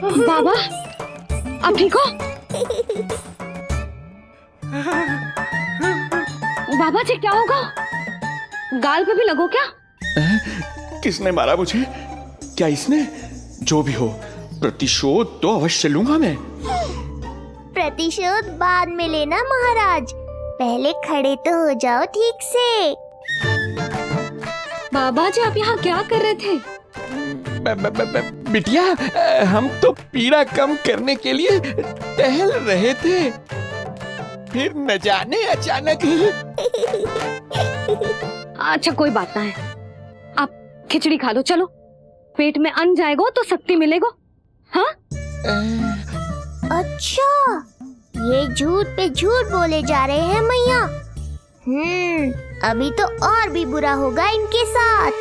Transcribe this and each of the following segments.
बाबा आप ठीक हो? बाबा जी क्या होगा? गाल पे भी लगो क्या? किसने मारा मुझे? क्या इसने? जो भी हो, प्रतिशोध तो अवश्य लूंगा मैं। प्रतिशोध बाद में लेना महाराज, पहले खड़े तो हो जाओ ठीक से। बाबा जी आप यहाँ क्या कर रहे थे? बिटिया, हम तो पीड़ा कम करने के लिए टहल रहे थे, फिर न जाने अचानक। अच्छा कोई बात ना है, आप खिचड़ी खा लो, चलो पेट में अन्न जाएगा तो शक्ति मिलेगा। हाँ? अच्छा, ये झूठ पे झूठ बोले जा रहे हैं मैया। अभी तो और भी बुरा होगा इनके साथ।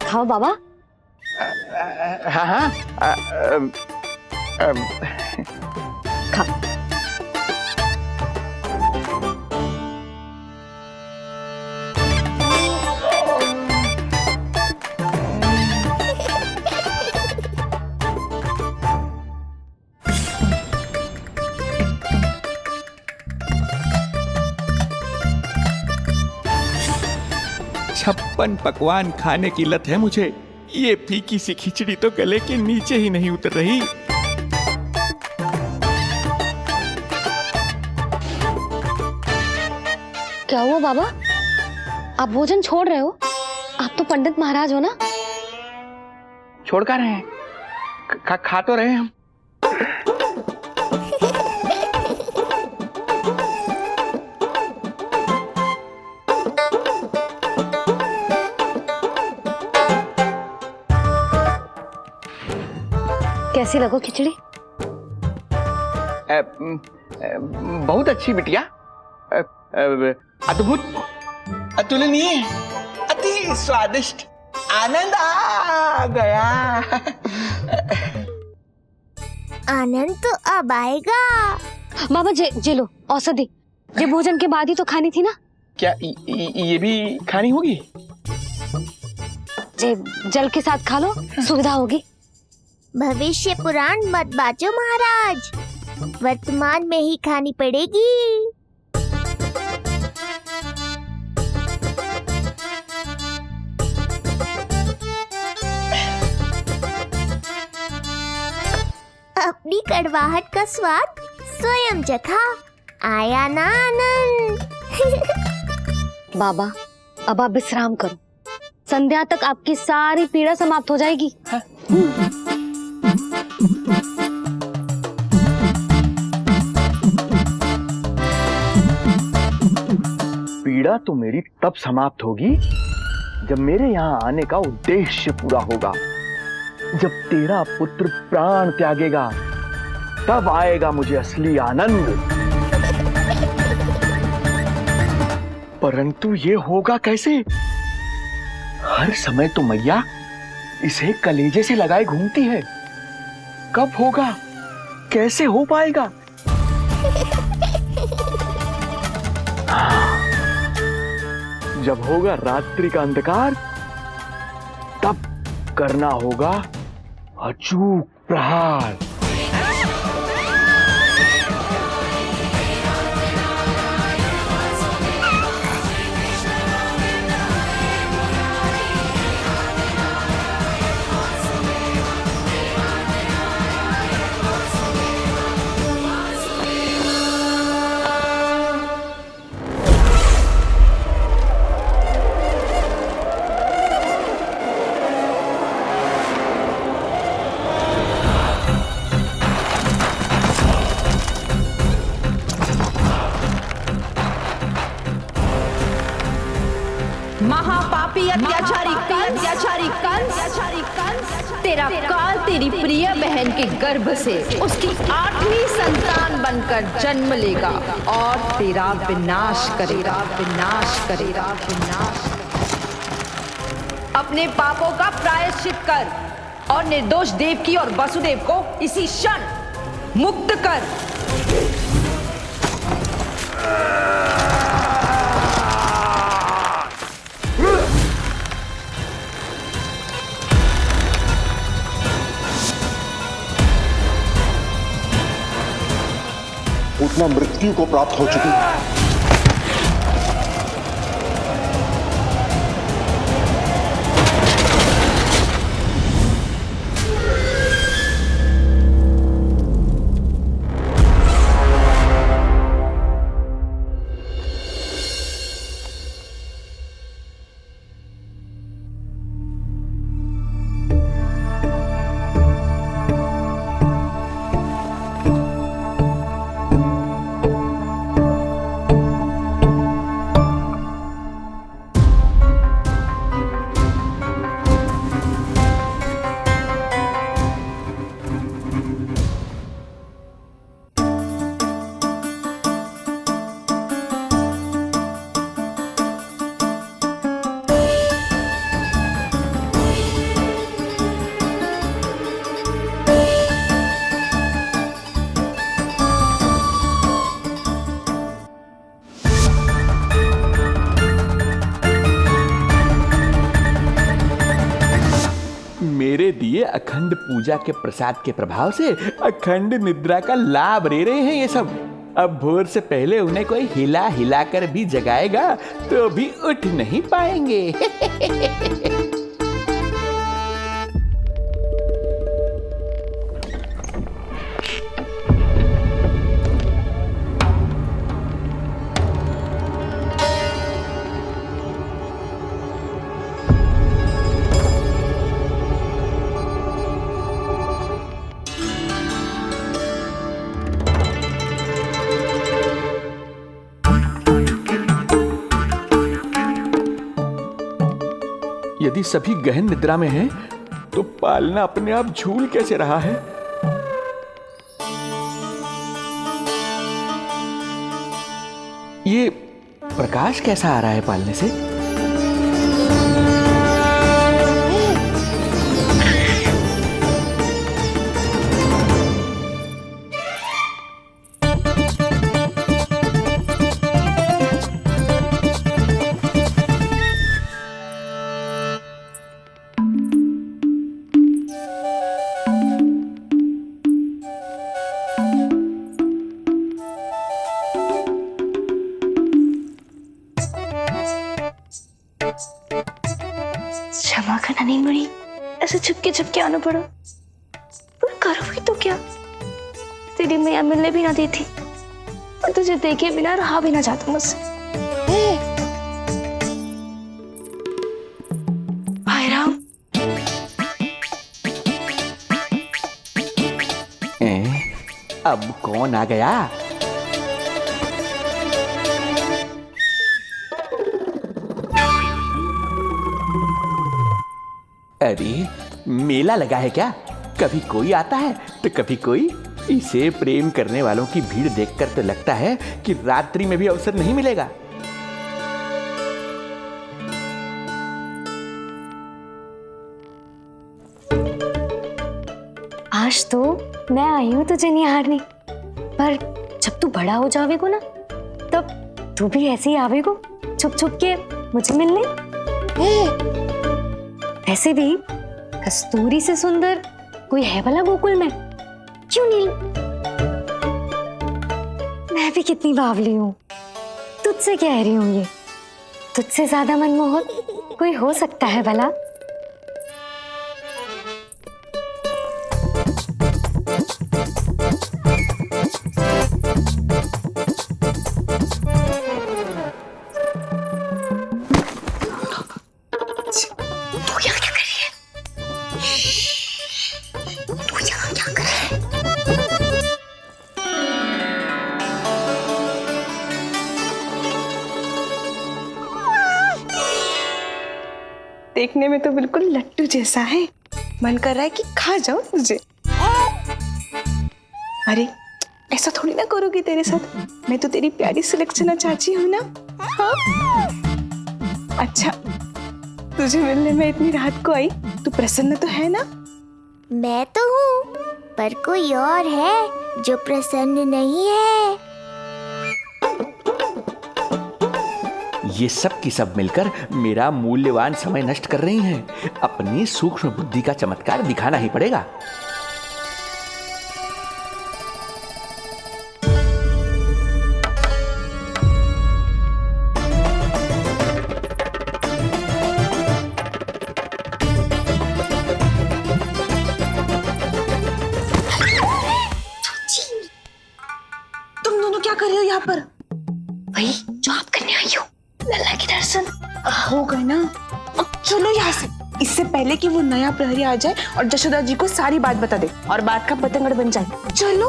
खाओ बाबा। हाँ हाँ, खा। छप्पन पकवान खाने की लत है मुझे। ये फीकी सी खिचड़ी तो गले के नीचे ही नहीं उतर रही। क्या हुआ बाबा? आप भोजन छोड़ रहे हो? आप तो पंडित महाराज हो ना? छोड़ कर रहे हैं, खा तो रहे हैं हम। कैसी लगो खिचड़ी? बहुत अच्छी बिटिया, अद्भुत, अतुलनीय, अति स्वादिष्ट, आनंद आ गया। आनंद तो अब आएगा। बाबा जे लो औषधि, ये भोजन के बाद ही तो खानी थी ना? क्या ये भी खानी होगी? जे जल के साथ खा लो, सुविधा होगी। भविष्य पुराण मत बाजो महाराज, वर्तमान में ही खानी पड़ेगी। अपनी कड़वाहट का स्वाद स्वयं चखा, आया ना आनंद। बाबा अब आप विश्राम करो, संध्या तक आपकी सारी पीड़ा समाप्त हो जाएगी। हाँ? पीड़ा तो मेरी तब समाप्त होगी जब मेरे यहाँ आने का उद्देश्य पूरा होगा, जब तेरा पुत्र प्राण त्यागेगा, तब आएगा मुझे असली आनंद। परंतु ये होगा कैसे? हर समय तो मैया इसे कलेजे से लगाए घूमती है। कब होगा? कैसे हो पाएगा? जब होगा रात्रि का अंधकार, तब करना होगा अचूक प्रहार। महापापी अत्याचारी कंस, तेरा काल तेरी प्रिय बहन के गर्भ से उसकी 8वीं संतान बनकर जन्म लेगा और तेरा विनाश करेगा। अपने पापों का प्रायश्चित कर और निर्दोष देवकी और वसुदेव को इसी क्षण मुक्त कर। उतना मृत्यु को प्राप्त हो चुकी है। मेरे दिए अखंड पूजा के प्रसाद के प्रभाव से अखंड निद्रा का लाभ ले रहे हैं ये सब। अब भोर से पहले उन्हें कोई हिला हिलाकर भी जगाएगा तो भी उठ नहीं पाएंगे। यदि सभी गहन निद्रा में हैं, तो पालना अपने आप झूल कैसे रहा है? ये प्रकाश कैसा आ रहा है पालने से? क्षमा करना नहीं मरी, ऐसे छुपके आना पड़ा। पर करो भी तो क्या, तेरी मैया मिलने भी ना देती और तुझे देखे बिना रहा भी ना जाता मुझसे। भाई राम, अब कौन आ गया? अरे मेला लगा है क्या? कभी कोई आता है तो कभी कोई। इसे प्रेम करने वालों की भीड़ देखकर तो लगता है कि रात्रि में भी अवसर नहीं मिलेगा। आज तो मैं आई हूँ तुझे निहारने, पर जब तू बड़ा हो जावेगो ना, तब तू भी ऐसे ही आवेगो छुप छुप के मुझे मिलने। ऐसे भी कस्तूरी से सुंदर कोई है भला गोकुल में? क्यों नहीं? मैं भी कितनी बावली हूँ, तुझसे कह रही हूँ ये। तुझसे ज्यादा मनमोहक कोई हो सकता है भला? देखने में तो बिल्कुल लट्टू जैसा है, मन कर रहा है कि खा जाओ तुझे। अरे ऐसा थोड़ी ना करोगी तेरे साथ, मैं तो तेरी प्यारी सुलक्षणा चाची हूँ ना। हाँ? अच्छा, तुझे मिलने में इतनी रात को आई, तू प्रसन्न तो है ना? मैं तो हूँ, पर कोई और है जो प्रसन्न नहीं है। ये सब की सब मिलकर मेरा मूल्यवान समय नष्ट कर रही हैं। अपनी सूक्ष्म बुद्धि का चमत्कार दिखाना ही पड़ेगा। तुम दोनों क्या कर रहे हो यहाँ पर? वही जो आप करने आई हो, लल्ला के दर्शन। हो गए ना, अब चलो यहाँ से, इससे पहले कि वो नया प्रहरी आ जाए और जशोदा जी को सारी बात बता दे और बात का पतंगड़ बन जाए। चलो।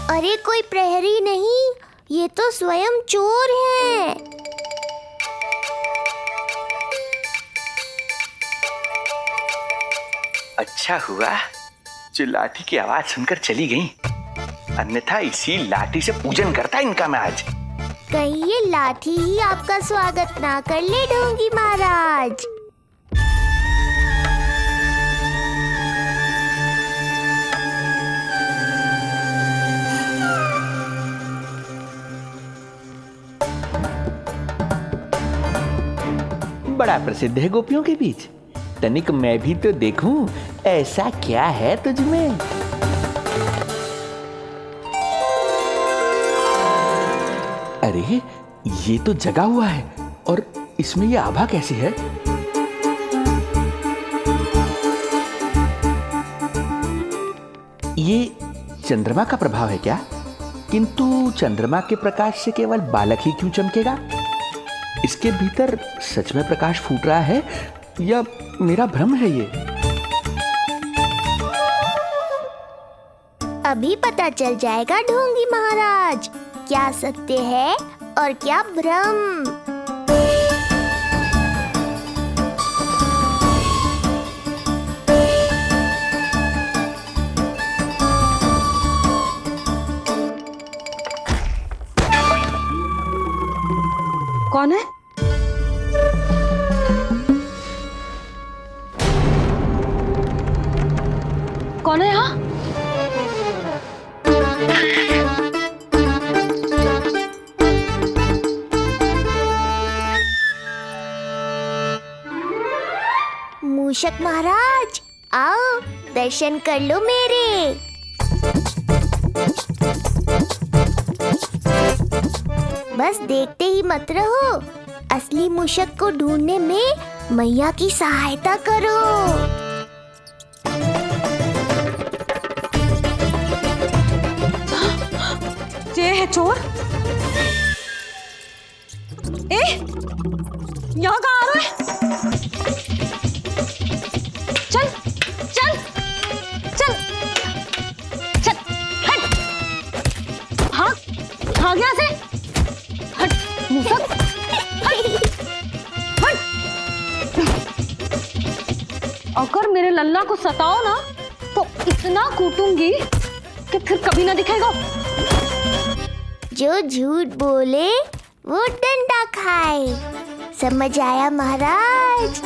अरे कोई प्रहरी नहीं, ये तो स्वयं चोर है। अच्छा हुआ जो लाठी की आवाज सुनकर चली गई, अन्यथा इसी लाठी से पूजन करता इनका मैं आज। कहीं ये लाठी ही आपका स्वागत ना कर ले ढोंगी महाराज। बड़ा प्रसिद्ध है गोपियों के बीच। तनिक मैं भी तो देखूं ऐसा क्या है तुझमें। अरे ये तो जगा हुआ है और इसमें ये आभा कैसी है? ये चंद्रमा का प्रभाव है क्या? किंतु चंद्रमा के प्रकाश से केवल बालक ही क्यों चमकेगा? इसके भीतर सच में प्रकाश फूट रहा है या मेरा भ्रम है ये? अभी पता चल जाएगा ढोंगी महाराज, क्या सत्य है और क्या भ्रम। कौन है? कौन है यहाँ? मूषक महाराज आओ, दर्शन कर लो मेरे। बस देखते ही मत रहो, असली मूषक को ढूंढने में मैया की सहायता करो। ये है चोर। यहाँ कहाँ आ रहा है? चल चल चल चल, हट। हाँ हाँ, गया से हट मूसक, हट हट। अगर मेरे लल्ला को सताओ ना तो इतना कूटूंगी कि फिर कभी ना दिखेगा। जो झूठ बोले वो डंडा खाए, समझ आया महाराज?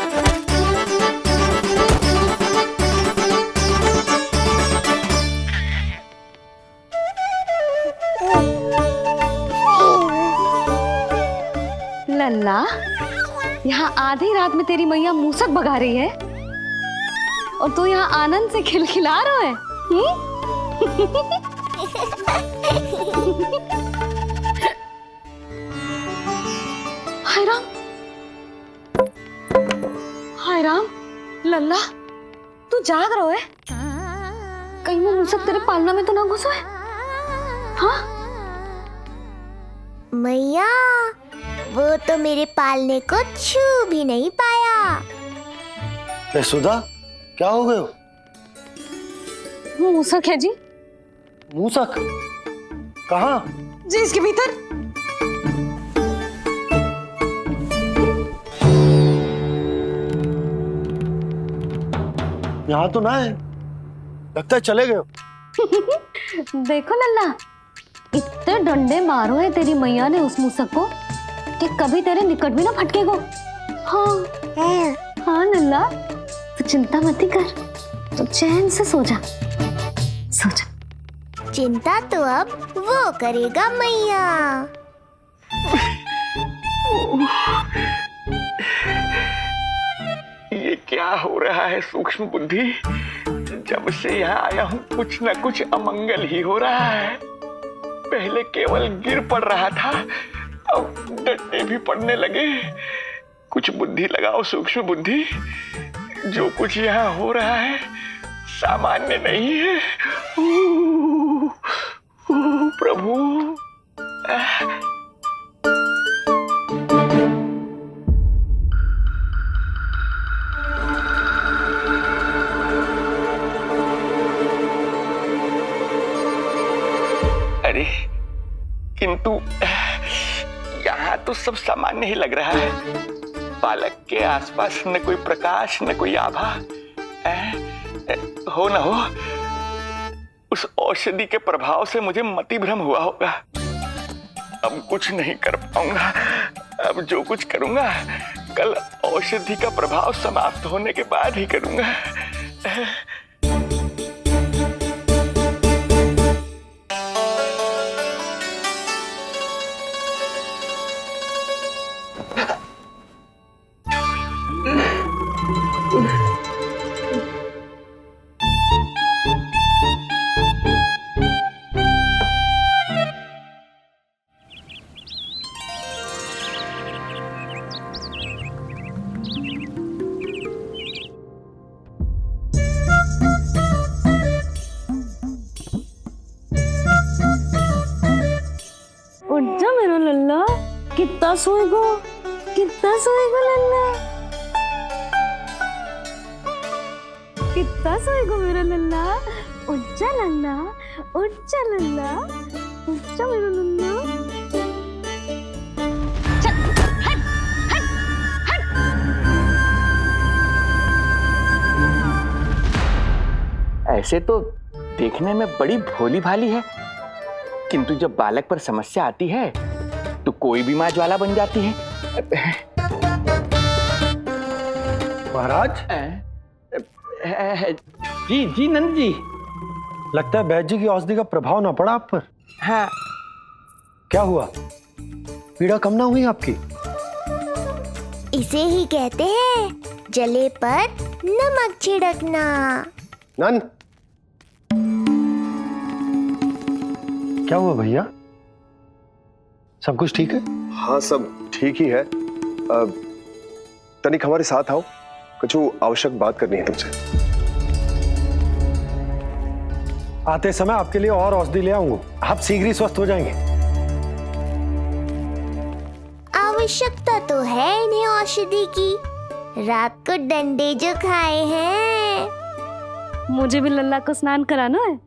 लल्ला, यहाँ आधी रात में तेरी मैया मूसक भगा रही है और तू यहाँ आनंद से खिलखिला रहा है। हाय राम, हाय राम। लल्ला, तू जाग रहा है? कहीं वो मूसक तेरे पालना में तो ना घुसा है? हाँ मैया, वो तो मेरे पालने को छू भी नहीं पाया। सुधा, क्या हो गए हो? वो मूसक है जी। मूसक? कहाँ? जी इसके भीतर। यहाँ तो ना है, लगता है चले गए हो। देखो लल्ला, इतने डंडे मारो है तेरी मैया ने उस मूसक को कि कभी तेरे निकट भी ना फटकेगा। हाँ हाँ लल्ला, तू चिंता मत कर, तू चैन से सो जा। चिंता तो अब वो करेगा मैया। ये क्या हो रहा है सूक्ष्म बुद्धि? जब से यहाँ आया हूँ कुछ न कुछ अमंगल ही हो रहा है। पहले केवल गिर पड़ रहा था, अब डंडे भी पड़ने लगे। कुछ बुद्धि लगाओ सूक्ष्म बुद्धि, जो कुछ यहाँ हो रहा है सामान्य नहीं है। प्रभु, अरे किंतु यहाँ तो सब सामान्य ही लग रहा है। बालक के आसपास न कोई प्रकाश न कोई आभा। हो न हो उस औषधि के प्रभाव से मुझे मति भ्रम हुआ होगा। अब कुछ नहीं कर पाऊंगा। अब जो कुछ करूंगा कल औषधि का प्रभाव समाप्त होने के बाद ही करूंगा। उठ जा मेरा लल्ला, कितना सोएगो लल्ला, कितना सोएगो मेरा लल्ला। उठ जा लल्ला, उठ जा लल्ला, उठ जा मेरा लल्ला। चल हट हट हट। ऐसे तो देखने में बड़ी भोली भाली है, किंतु जब बालक पर समस्या आती है तो कोई भी माँ ज्वाला बन जाती है। महाराज, जी जी नंद जी। लगता है बैद जी की औषधि का प्रभाव ना पड़ा आप पर। हाँ। क्या हुआ? पीड़ा कम ना हुई आपकी? इसे ही कहते हैं जले पर नमक छिड़कना। नंद, क्या हुआ भैया? सब कुछ ठीक है? हाँ, सब ठीक ही है। तनिक हमारे साथ आओ, कुछ आवश्यक बात करनी है तुमसे। आते समय आपके लिए और औषधि ले आऊंगा, आप शीघ्र ही स्वस्थ हो जाएंगे। आवश्यकता तो है इन्हें औषधि की। रात को डंडे जो खाए हैं। मुझे भी लल्ला को स्नान कराना है।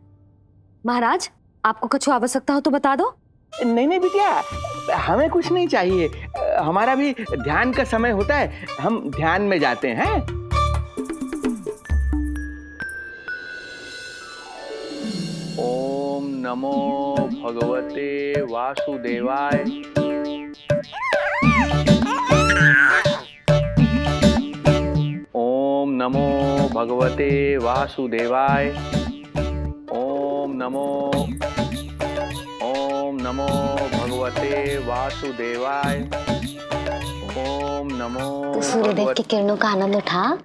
महाराज, आपको कुछ आवश्यकता हो तो बता दो। नहीं नहीं बिटिया, हमें कुछ नहीं चाहिए। हमारा भी ध्यान का समय होता है, हम ध्यान में जाते हैं। ओम नमो भगवते वासुदेवाय। ओम नमो भगवते वासुदेवाय। ओम नमो भगवते वासुदेवाय। ओम नमो। तो सूर्यदेव की किरणों का आनंद उठा,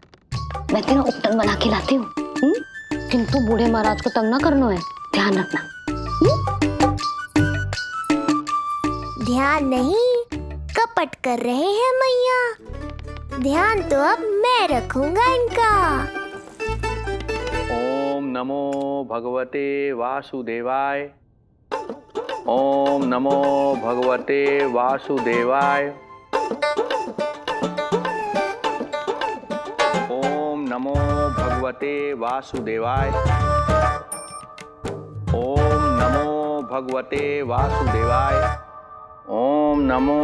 मैं तेरा उपटन बना के लाती हूँ। किंतु बूढ़े महाराज को तंग ना करना है, ध्यान रखना। ध्यान नहीं, कपट कर रहे हैं मैया। ध्यान तो अब मैं रखूंगा इनका। ओम नमो भगवते वासुदेवाय। ओम नमो भगवते वासुदेवाय। ओम नमो भगवते वासुदेवाय। ओम नमो भगवते वासुदेवाय। ओम नमो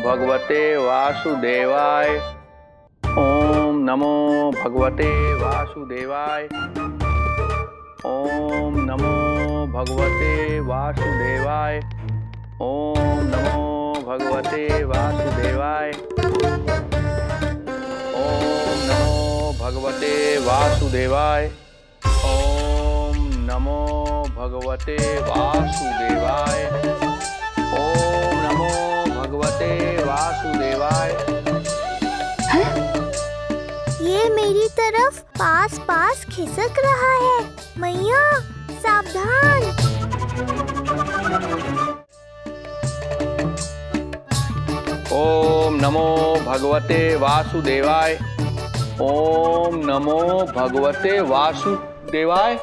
भगवते वासुदेवाय। ओम नमो भगवते वासुदेवाय। ओम नमो भगवते वासुदेवाय। ओम नमो भगवते वासुदेवाय। ओम नमो भगवते वासुदेवाय। ओम नमो भगवते वासुदेवाय। ओम नमो भगवते वासुदेवाय। ये मेरी तरफ पास पास खिसक रहा है। मैया सावधान। ओम नमो भगवते वासुदेवाय। ओम नमो भगवते वासुदेवाय।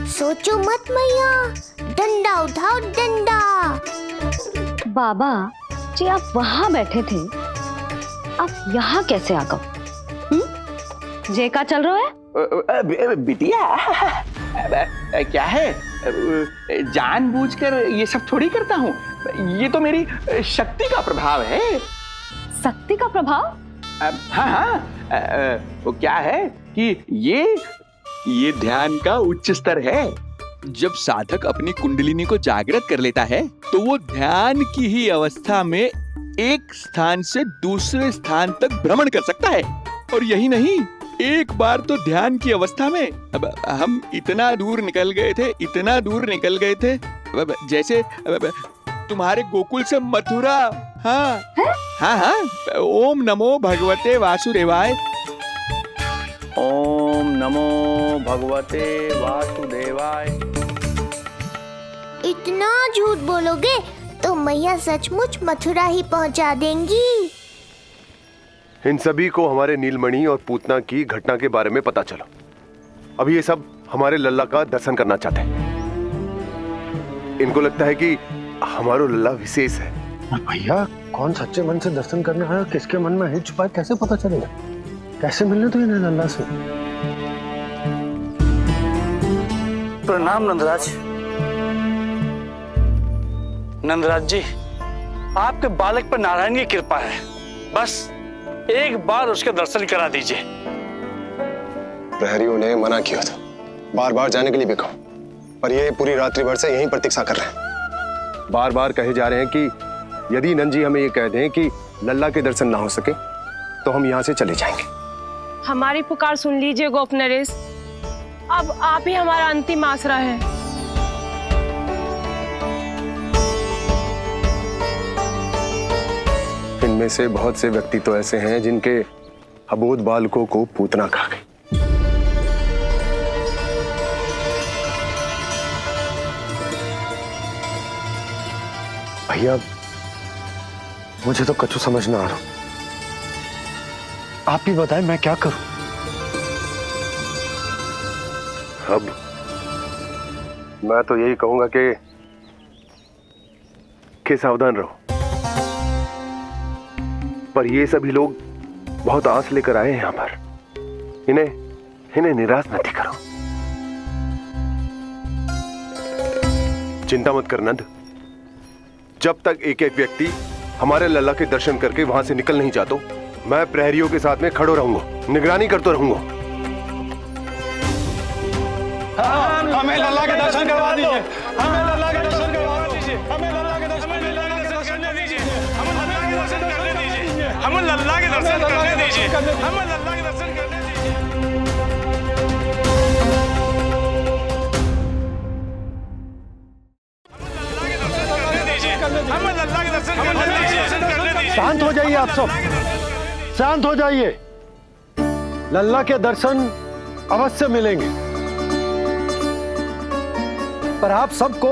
सोचो मत मैया, डंडा उठाओ डंडा। बाबा जी आप वहां बैठे थे, आप यहाँ कैसे आ गए? जे का चल रहा है? बिटिया क्या है, जानबूझकर ये सब थोड़ी करता हूँ। ये तो मेरी शक्ति का प्रभाव है। शक्ति का प्रभाव? हाँ, वो क्या है कि ये ध्यान का उच्च स्तर है। जब साधक अपनी कुंडलिनी को जागृत कर लेता है तो वो ध्यान की ही अवस्था में एक स्थान से दूसरे स्थान तक भ्रमण कर सकता है। और यही नहीं, एक बार तो ध्यान की अवस्था में अब हम इतना दूर निकल गए थे, जैसे तुम्हारे गोकुल से मथुरा। हाँ, ओम नमो भगवते वासुदेवाय। ओम नमो भगवते वासुदेवाय। इतना झूठ बोलोगे तो मैया सचमुच मथुरा ही पहुंचा देंगी। इन सभी को हमारे नीलमणि और पूतना की घटना के बारे में पता चला। अभी ये सब हमारे लल्ला का दर्शन करना चाहते हैं। इनको लगता है कि हमारा लल्ला विशेष है। भैया कौन सच्चे मन से दर्शन करने आया, किसके मन में हित छुपा है, कैसे पता चलेगा? कैसे मिलने तो इन्हें लल्ला से? प्रणाम नंदराज। नंदराज जी, आपके बालक पर नारायण की कृपा है। बस एक बार उसके दर्शन करा दीजिए। प्रहरियों ने मना किया था, बार बार जाने के लिए भी कहा, पर ये पूरी रात्रि भर से यहीं प्रतीक्षा कर रहे हैं। बार बार कहे जा रहे हैं कि यदि नंद जी हमें ये कह दें कि लल्ला के दर्शन ना हो सके तो हम यहाँ से चले जाएंगे। हमारी पुकार सुन लीजिए गोप नरेश, अब आप ही हमारा अंतिम आसरा है। इनमें से बहुत से व्यक्ति तो ऐसे हैं जिनके अबोध बालकों को पूतना खा गई। भैया मुझे तो कछु समझ ना आ रहा। आप ही बताएं मैं क्या करूं? अब मैं तो यही कहूंगा कि सावधान रहो। पर ये सभी लोग बहुत आस लेकर आए हैं यहाँ पर। इन्हें निराश मत करो। चिंता मत कर नंद, जब तक एक एक व्यक्ति हमारे लल्ला के दर्शन करके वहां से निकल नहीं जाता, मैं प्रहरियों के साथ में खड़ो रहूंगा, निगरानी करता रहूंगा। हमें लल्ला के दर्शन करवा दीजिए, हमें लल्ला के दर्शन करवा दीजिए, हमें लल्ला के दर्शन करने दीजिए, हमें लल्ला के दर्शन करने दीजिए, हमें लल्ला के दर्शन करने दीजिए, हमें लल्ला के दर्शन करने दीजिए। हमें लल्ला के दर्शन करने दीजिए। शांत हो जाइए आप सब, शांत हो जाइए। लल्ला के दर्शन अवश्य मिलेंगे, पर आप सबको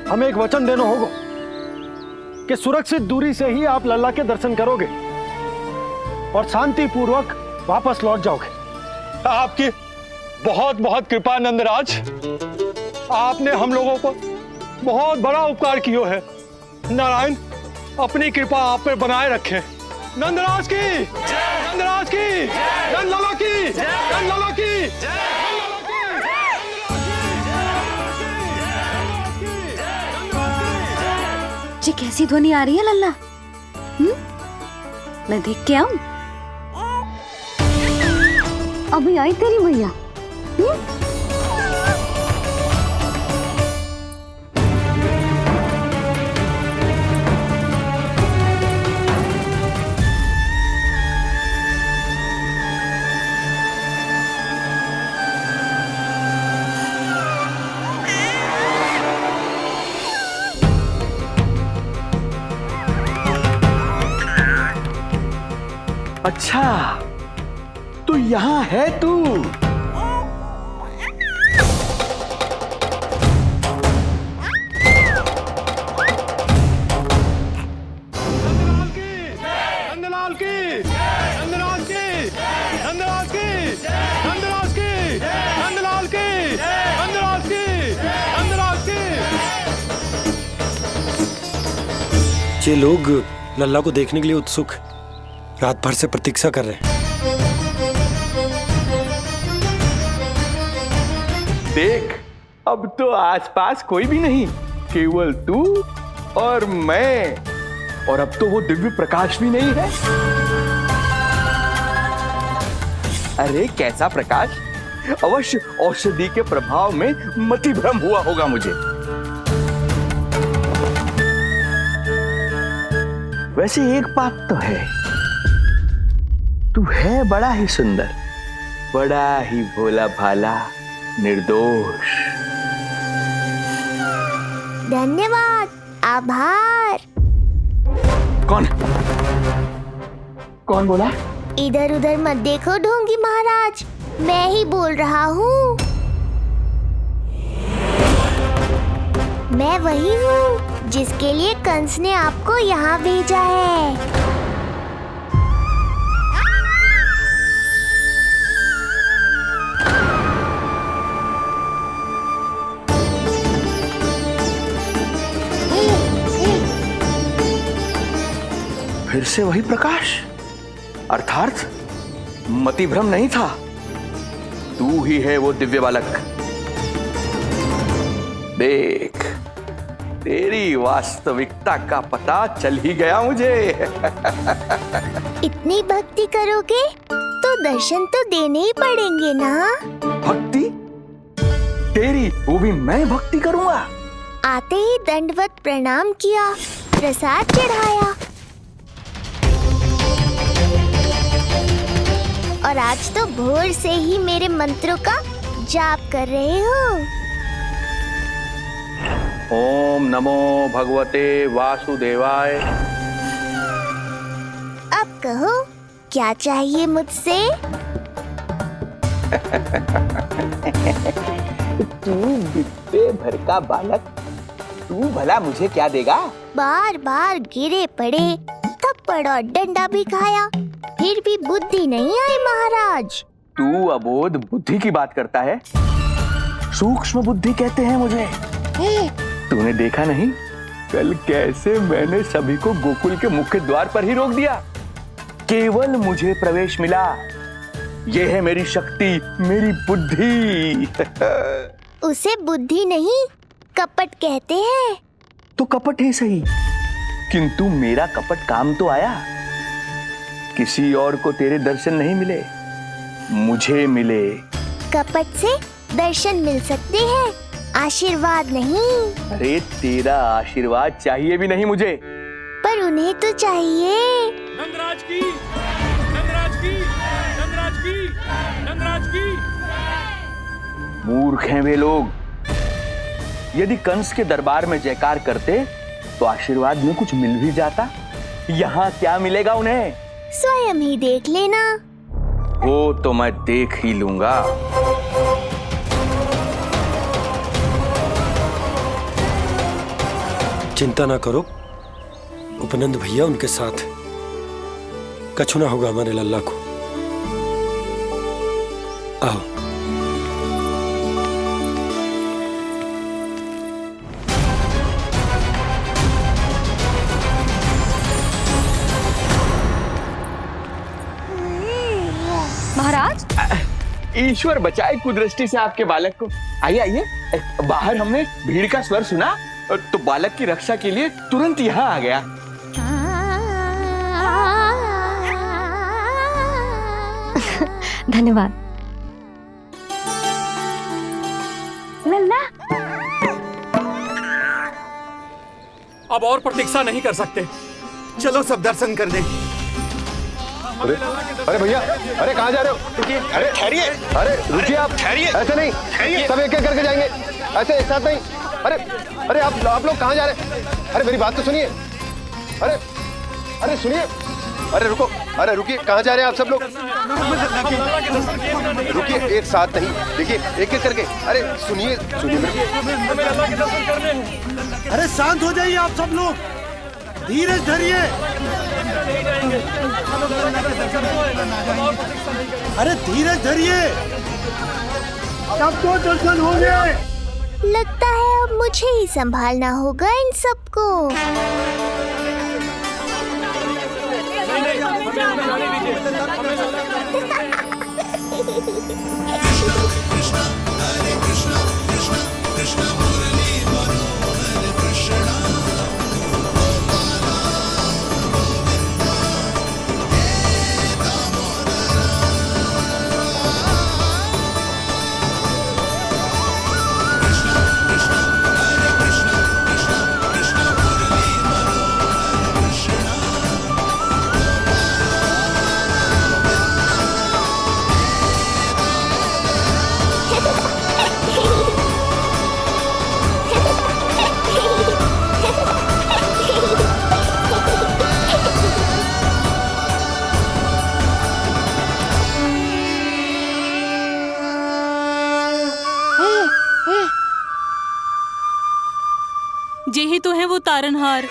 हमें एक वचन देना होगा कि सुरक्षित दूरी से ही आप लल्ला के दर्शन करोगे और शांति पूर्वक वापस लौट जाओगे। आपकी बहुत बहुत कृपा नंदराज, आपने हम लोगों को बहुत बड़ा उपकार किया है। नारायण अपनी कृपा आप पर बनाए रखे। नंदराज की नंदराज की नंदलाला की नंदलाला की। जी कैसी ध्वनि आ रही है लल्ला? मैं देख के आऊं? अभी आई तेरी मैया। अच्छा, तो यहाँ है तू। नंदलाल की, नंदलाल की, नंदलाल की, नंदलाल की, नंदलाल की, नंदलाल की, नंदलाल की। ये लोग लल्ला को देखने के लिए उत्सुक, रात भर से प्रतीक्षा कर रहे हैं। देख, अब तो आसपास कोई भी नहीं, केवल तू और मैं। और अब तो वो दिव्य प्रकाश भी नहीं है। अरे कैसा प्रकाश? अवश्य औषधि के प्रभाव में मति भ्रम हुआ होगा मुझे। वैसे एक बात तो है, तू है बड़ा ही सुंदर, बड़ा ही भोला भाला, निर्दोष। धन्यवाद, आभार। कौन कौन बोला? इधर उधर मत देखो ढोंगी महाराज, मैं ही बोल रहा हूँ। मैं वही हूँ जिसके लिए कंस ने आपको यहाँ भेजा है। फिर से वही प्रकाश, अर्थात मति भ्रम नहीं था, तू ही है वो दिव्य बालक। देख, तेरी वास्तविकता का पता चल ही गया मुझे। इतनी भक्ति करोगे तो दर्शन तो देने ही पड़ेंगे ना। भक्ति? तेरी? वो भी मैं भक्ति करूंगा? आते ही दंडवत प्रणाम किया, प्रसाद चढ़ाया, और आज तो भोर से ही मेरे मंत्रों का जाप कर रहे हो। ओम नमो भगवते वासुदेवाय। अब कहो, क्या चाहिए मुझसे? तू बित्ते भर का बालक, तू भला मुझे क्या देगा? बार बार गिरे पड़े, थप्पड़ और डंडा भी खाया, फिर भी बुद्धि नहीं आई महाराज। तू अबोध बुद्धि की बात करता है? सूक्ष्म बुद्धि कहते हैं मुझे। तूने देखा नहीं कल कैसे मैंने सभी को गोकुल के मुख्य द्वार पर ही रोक दिया? केवल मुझे प्रवेश मिला। यह है मेरी शक्ति, मेरी बुद्धि। उसे बुद्धि नहीं, कपट कहते हैं। तो कपट ही सही, किंतु मेरा कपट काम तो आया। किसी और को तेरे दर्शन नहीं मिले, मुझे मिले। कपट से दर्शन मिल सकते हैं, आशीर्वाद नहीं। अरे तेरा आशीर्वाद चाहिए भी नहीं मुझे। पर उन्हें तो चाहिए। नंदराज की, नंदराज की, नंदराज की, नंदराज की। मूर्ख हैं वे लोग। यदि कंस के दरबार में जयकार करते तो आशीर्वाद में कुछ मिल भी जाता। यहाँ क्या मिलेगा उन्हें? स्वयं ही देख लेना। वो तो मैं देख ही लूंगा। चिंता ना करो, उपनंद भैया उनके साथ, कछु ना होगा हमारे लल्ला को। आओ। महाराज, ईश्वर बचाए कुदृष्टि से आपके बालक को। आइए आइए, बाहर हमने भीड़ का स्वर सुना तो बालक की रक्षा के लिए तुरंत यहाँ आ गया। धन्यवाद। लल्ला, अब और प्रतीक्षा नहीं कर सकते, चलो सब दर्शन कर लें। अरे भैया, अरे कहाँ जा रहे हो? अरे ठहरिए, अरे रुकिए, आप ठहरिए। ऐसे नहीं, सब एक एक करके जाएंगे, ऐसे एक साथ नहीं। अरे अरे आप लोग कहाँ जा रहे हैं? अरे मेरी बात तो सुनिए। अरे अरे सुनिए। अरे रुको, अरे रुकिए, कहाँ जा रहे हैं आप सब लोग? रुकिए, एक साथ नहीं, देखिए एक एक करके। अरे सुनिए सुनिए अरे शांत हो जाइए आप सब लोग, धीरज धरिए। अरे धीरज धरिए, सबको दर्शन हो गए। लगता है अब मुझे ही संभालना होगा इन सबको। जे ही तो है वो तारनहार।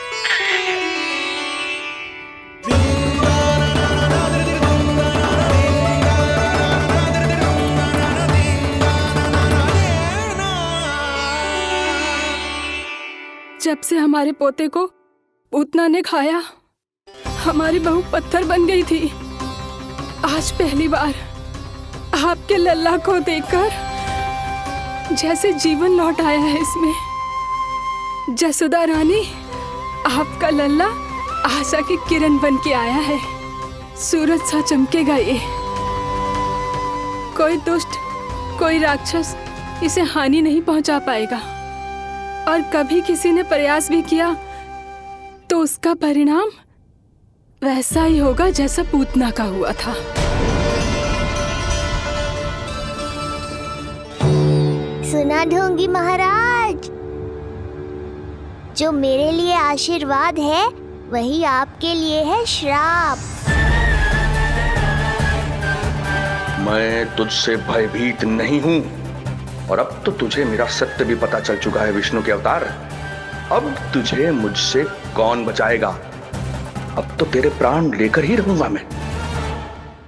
जब से हमारे पोते को पूतना ने खाया, हमारी बहू पत्थर बन गई थी। आज पहली बार आपके लल्ला को देखकर जैसे जीवन लौट आया है इसमें। जसोदा रानी, आपका लल्ला आशा की किरण बन के आया है। सूरज सा चमकेगा ये। कोई दुष्ट, कोई राक्षस इसे हानि नहीं पहुंचा पाएगा। और कभी किसी ने प्रयास भी किया तो उसका परिणाम वैसा ही होगा जैसा पूतना का हुआ था। सुना ढोंगी महाराज, जो मेरे लिए आशीर्वाद है वही आपके लिए है श्राप। मैं तुझसे भयभीत नहीं हूं, और अब तो तुझे मेरा सत्य भी पता चल चुका है विष्णु के अवतार। अब तुझे मुझसे कौन बचाएगा? अब तो तेरे प्राण लेकर ही रहूंगा मैं।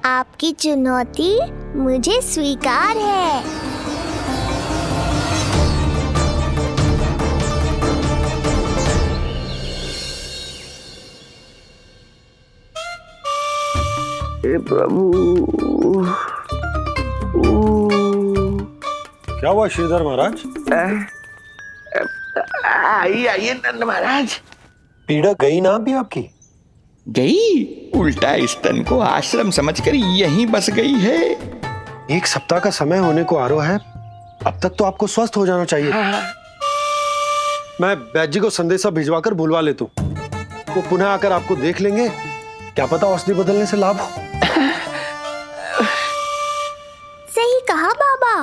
आपकी चुनौती मुझे स्वीकार है। हे प्रभु। क्या हुआ श्रीधर महाराज? आइए नंद महाराज। पीड़ा गई ना अभी आपकी? गई? उल्टा स्तन को आश्रम समझकर यहीं बस गई है। 1 सप्ताह का समय होने को आ रहा है, अब तक तो आपको स्वस्थ हो जाना चाहिए। मैं वैद्य जी को संदेशा भिजवाकर बुलवा लेता हूँ, वो पुनः आकर आपको देख लेंगे। क्या पता औषधि बदलने से लाभ हो। सही कहा बाबा,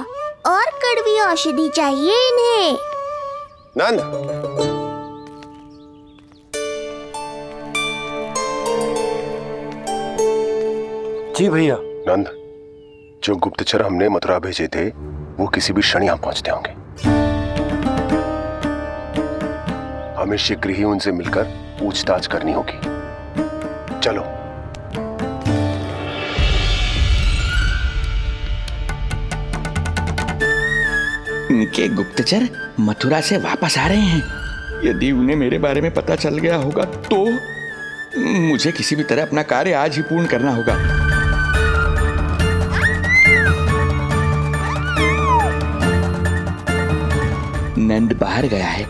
और कड़वी औषधि चाहिए इन्हें। नंद, जी भैया। नंद, जो गुप्तचर हमने मथुरा भेजे थे वो किसी भी क्षण यहाँ पहुंचते होंगे। हमें शीघ्र ही उनसे मिलकर पूछताछ करनी होगी। चलो। उनके गुप्तचर मथुरा से वापस आ रहे हैं। यदि उन्हें मेरे बारे में पता चल गया होगा तो मुझे किसी भी तरह अपना कार्य आज ही पूर्ण करना होगा। नंद बाहर गया है,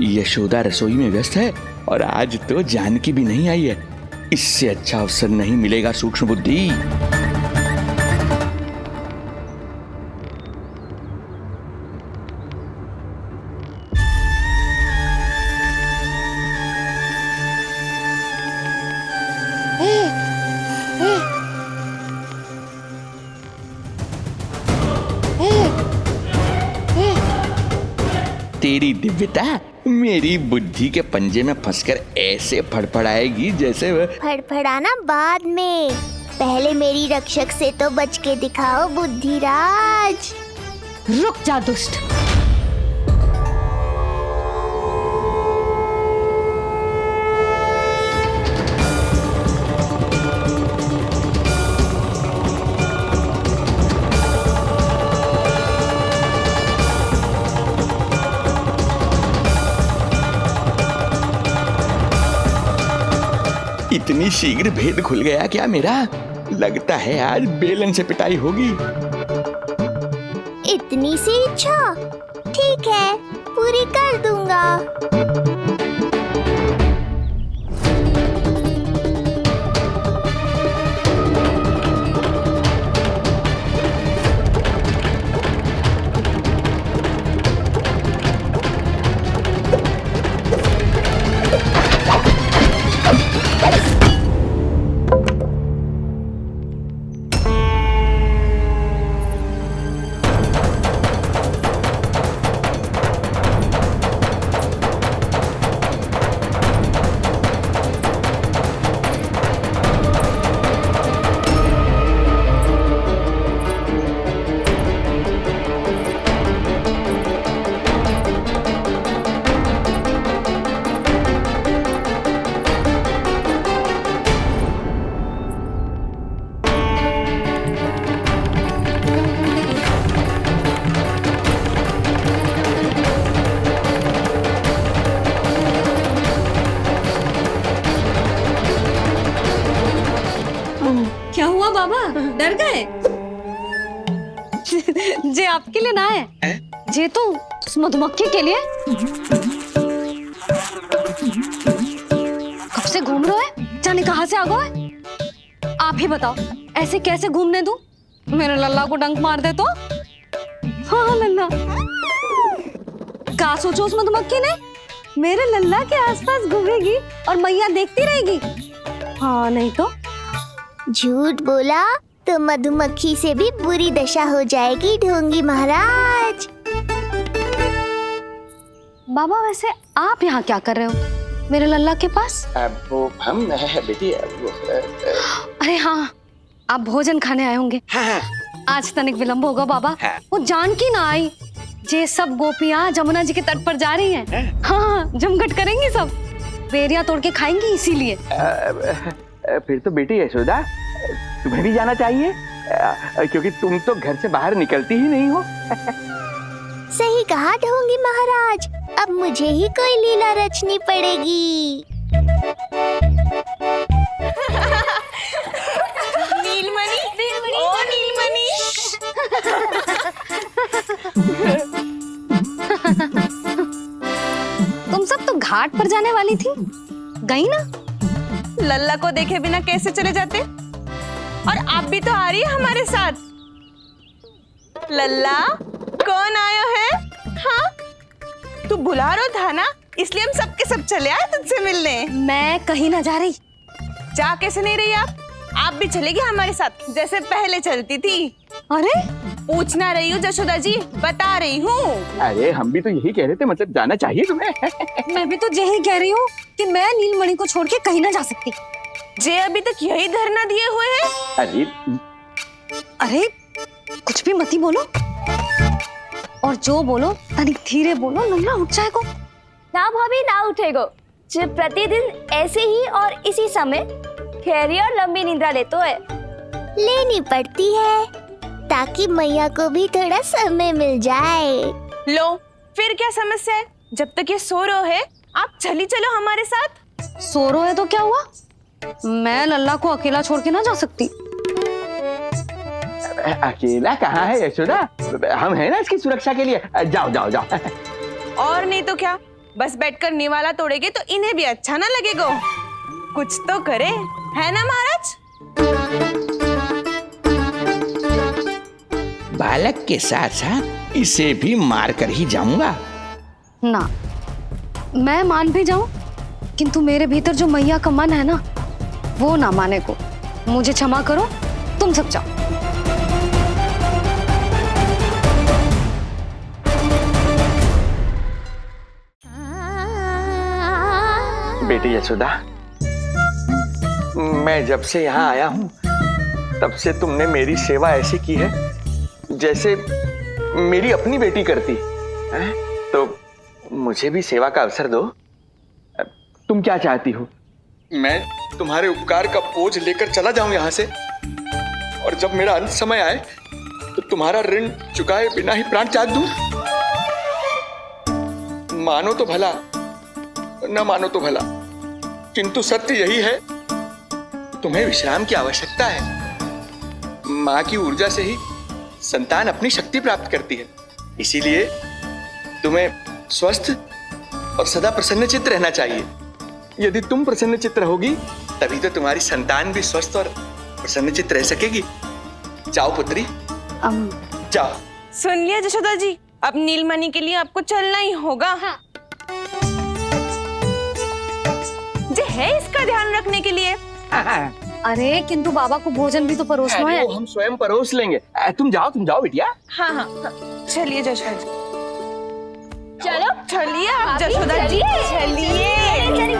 यशोदा रसोई में व्यस्त है, और आज तो जानकी भी नहीं आई है। इससे अच्छा अवसर नहीं मिलेगा सूक्ष्म बुद्धि। तेरी दिव्यता मेरी बुद्धि के पंजे में फंसकर ऐसे फड़फड़ाएगी जैसे वह फड़फड़ाना बाद में, पहले मेरी रक्षक से तो बच के दिखाओ बुद्धिराज। रुक जा दुष्ट। इतनी शीघ्र भेद खुल गया क्या मेरा? लगता है आज बेलन से पिटाई होगी। इतनी सी इच्छा? ठीक है, पूरी कर दूंगा। क्या हुआ बाबा, डर गए? जे आपके लिए ना है, जे तो उस मधुमक्खी के लिए। कब से घूम रहे हो? जाने कहाँ से आ गए? आप ही बताओ, ऐसे कैसे घूमने दूं? मेरे लल्ला को डंक मार दे तो? हाँ लल्ला, क्या सोचो उस मधुमक्खी ने? मेरे लल्ला के आसपास घूमेगी और मैया देखती रहेगी। हाँ नहीं तो? झूठ बोला तो मधुमक्खी से भी बुरी दशा हो जाएगी ढोंगी महाराज। बाबा वैसे आप यहाँ क्या कर रहे हो मेरे लल्ला के पास? अब वो हम बेटी अरे हाँ, आप भोजन खाने आए होंगे। हाँ। आज तनिक विलंब होगा बाबा। हाँ। वो जानकी ना आई, जे सब गोपियाँ जमुना जी के तट पर जा रही हैं। हाँ, जमघट करेंगी सब, बेरिया तोड़ के खाएंगी इसीलिए। फिर तो बेटी यशोदा तुम्हें भी जाना चाहिए, क्योंकि तुम तो घर से बाहर निकलती ही नहीं हो। सही कहा ढोंगी महाराज, अब मुझे ही कोई लीला रचनी पड़ेगी। नीलमणि, ओ नीलमणि। तुम सब तो घाट पर जाने वाली थी, गई ना? लल्ला को देखे बिना कैसे चले जाते? और आप भी तो आ रही है हमारे साथ। लल्ला, कौन आयो है? हाँ, तू बुला रहा था ना, इसलिए हम सब के सब चले आए तुझसे मिलने। मैं कहीं ना जा रही। जा कैसे नहीं रही आप भी चलेगी हमारे साथ जैसे पहले चलती थी। अरे पूछना रही हूँ जशोदा जी, बता रही हूँ। अरे हम भी तो यही कह रहे थे, मतलब जाना चाहिए तुम्हें। मैं भी तो यही कह रही हूँ कि मैं नीलमणि को छोड़ के कहीं ना जा सकती। जे अभी तक यही धरना दिए हुए हैं। अरे अरे कुछ भी मती बोलो, और जो बोलो तनिक धीरे बोलो, लल्ला उठ जाएगो। ना भाभी ना उठेगो, जो प्रतिदिन ऐसे ही और इसी समय गहरी और लंबी निद्रा लेते है। लेनी पड़ती है ताकि मैया को भी थोड़ा समय मिल जाए। लो फिर क्या समस्या है? जब तक ये सो रहे है आप चली चलो हमारे साथ। सो रहे है तो क्या हुआ? मैं लल्ला को अकेला छोड़ के ना जा सकती। अकेला कहाँ है यशोदा, हम हैं ना इसकी सुरक्षा के लिए। जाओ जाओ जाओ। और नहीं तो क्या, बस बैठकर निवाला तोड़ेगे तो इन्हें भी अच्छा ना लगेगा। कुछ तो करे, है ना महाराज? बालक के साथ साथ इसे भी मार कर ही जाऊंगा। ना, मैं मान भी जाऊं, किंतु मेरे भीतर जो मैया का मन है ना, वो ना माने को। मुझे क्षमा करो, तुम सब जाओ। बेटी यशोदा, मैं जब से यहाँ आया हूँ तब से तुमने मेरी सेवा ऐसी की है जैसे मेरी अपनी बेटी करती है। तो मुझे भी सेवा का अवसर दो। तुम क्या चाहती हो? मैं तुम्हारे उपकार का बोझ लेकर चला जाऊं यहाँ से, और जब मेरा अंत समय आए तो तुम्हारा ऋण चुकाए बिना ही प्राण त्याग दूं? मानो तो भला, न मानो तो भला, किंतु सत्य यही है, तुम्हें विश्राम की आवश्यकता है। माँ की ऊर्जा से ही संतान अपनी शक्ति प्राप्त करती है, इसीलिए तुम्हें स्वस्थ और सदा प्रसन्नचित्त रहना चाहिए। यदि तुम प्रसन्नचित्त रहोगी तभी तो तुम्हारी संतान भी स्वस्थ और प्रसन्नचित्त रह सकेगी। जाओ पुत्री, जाओ। सुन लिया जशोदा जी, अब नीलमणि के लिए आपको चलना ही होगा। हाँ। जो है इसका ध्यान रखने के लिए। अरे किंतु बाबा को भोजन भी तो परोसना है। वो हम स्वयं परोस लेंगे। तुम जाओ बिटिया। हाँ हाँ, चलिए जशोदा जी। चलो चलिए आप जशोदा जी, चलिए।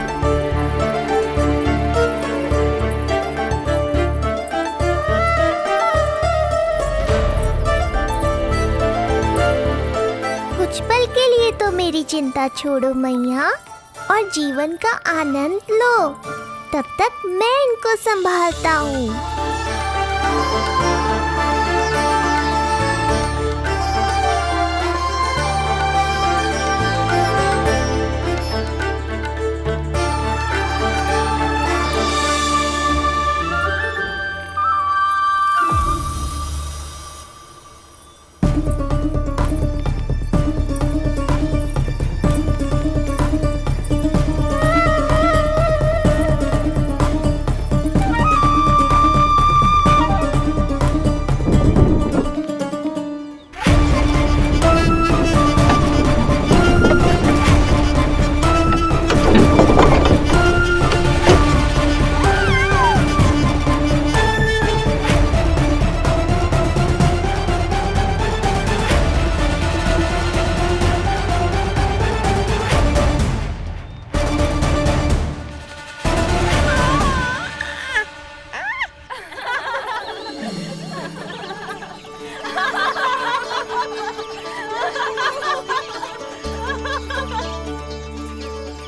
कुछ पल के लिए तो मेरी चिंता छोड़ो मैया और जीवन का आनंद लो। तब तक मैं इनको संभालता हूँ।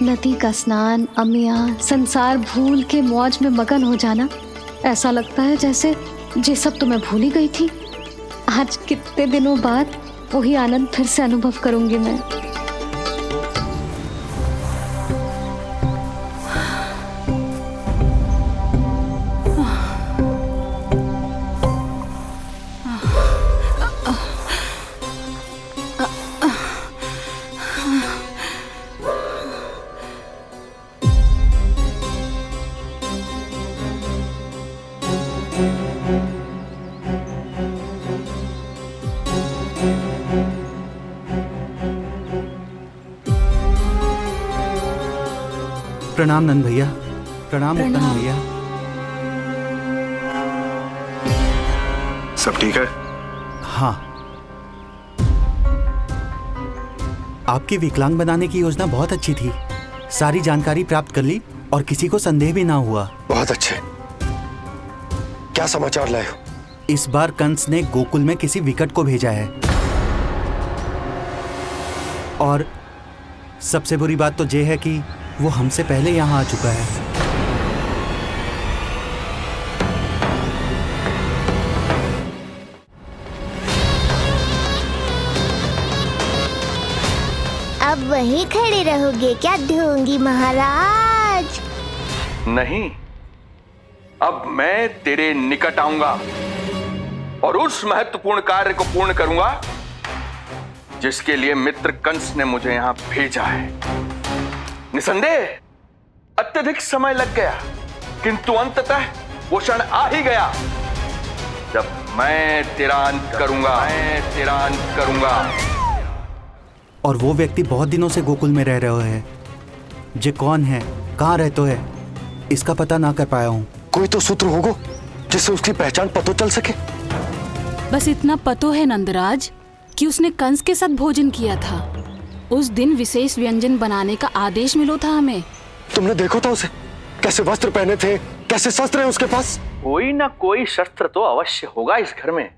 नदी का स्नान, अमिया, संसार भूल के मौज में मगन हो जाना, ऐसा लगता है जैसे ये सब तो मैं भूल ही गई थी। आज कितने दिनों बाद वही आनंद फिर से अनुभव करूंगी मैं। प्रणाम नंद भैया। प्रणाम उत्तम भैया। सब ठीक है? हाँ। आपकी विकलांग बनाने की योजना बहुत अच्छी थी। सारी जानकारी प्राप्त कर ली और किसी को संदेह भी ना हुआ। बहुत अच्छे। क्या समाचार लाए हो? इस बार कंस ने गोकुल में किसी विकट को भेजा है, और सबसे बुरी बात तो ये है कि वो हमसे पहले यहाँ आ चुका है। अब वहीं खड़े रहोगे क्या ढोंगी महाराज? नहीं, अब मैं तेरे निकट आऊंगा और उस महत्वपूर्ण कार्य को पूर्ण करूंगा जिसके लिए मित्र कंस ने मुझे यहां भेजा है। निसंदेह अत्यधिक समय लग गया, किंतु अंततः वो क्षण आ ही गया जब मैं तेरा अंत करूंगा। और वो व्यक्ति बहुत दिनों से गोकुल में रह रहे हैं। जे कौन है, कहाँ रहते है, इसका पता ना कर पाया हूँ। कोई तो सूत्र होगा जिससे उसकी पहचान पता चल सके। बस इतना पतो है नंदराज कि उसने कंस के साथ भोजन किया था। उस दिन विशेष व्यंजन बनाने का आदेश मिलो था हमें। तुमने देखो था उसे, कैसे वस्त्र पहने थे, कैसे शस्त्र हैं उसके पास? कोई ना कोई शस्त्र तो अवश्य होगा इस घर में।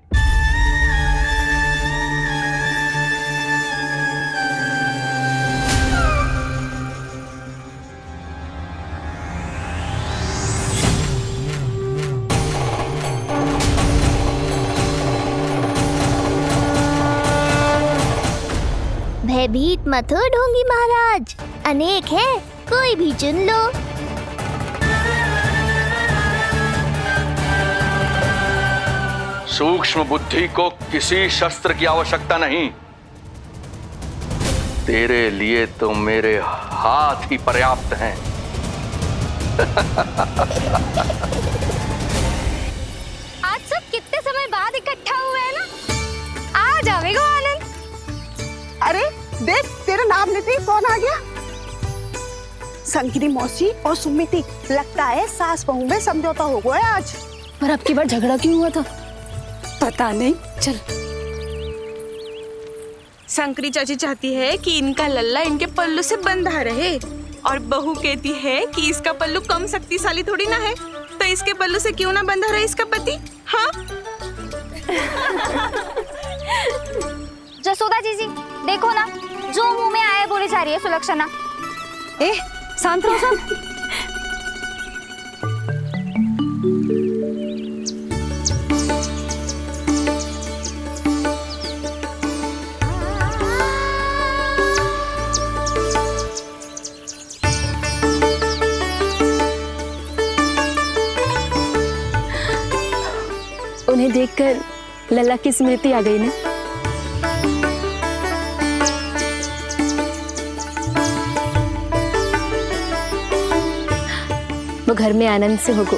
भयभीत मत हो ढोंगी महाराज, अनेक है, कोई भी चुन लो। सूक्ष्म बुद्धि को किसी शस्त्र की आवश्यकता नहीं। तेरे लिए तो मेरे हाथ ही पर्याप्त हैं। आज सब कितने समय बाद इकट्ठा हुए हैं ना, आ जाएगा आनंद। अरे देख, तेरा नाम लेते ही कौन आ गया? संगिनी मौसी और सुमिति, लगता है सास बहू में समझौता हो गया आज। पर अब की बार झगड़ा क्यों हुआ था? पता नहीं। चल, शंकरी चाची चाहती है कि इनका लल्ला इनके पल्लू से बंधा रहे, और बहू कहती है कि इसका पल्लू कम शक्तिशाली थोड़ी ना है, तो इसके पल्लू से क्यों ना बंधा रहे इसका पति। हाँ जसोदा जीजी, देखो ना, जो मुंह में आए बोली जा रही है सुलक्षणा। ए, शांत रहो सब। उन्हें देखकर लल्ला की स्मृति आ गई ना। वो घर में आनंद से होगो।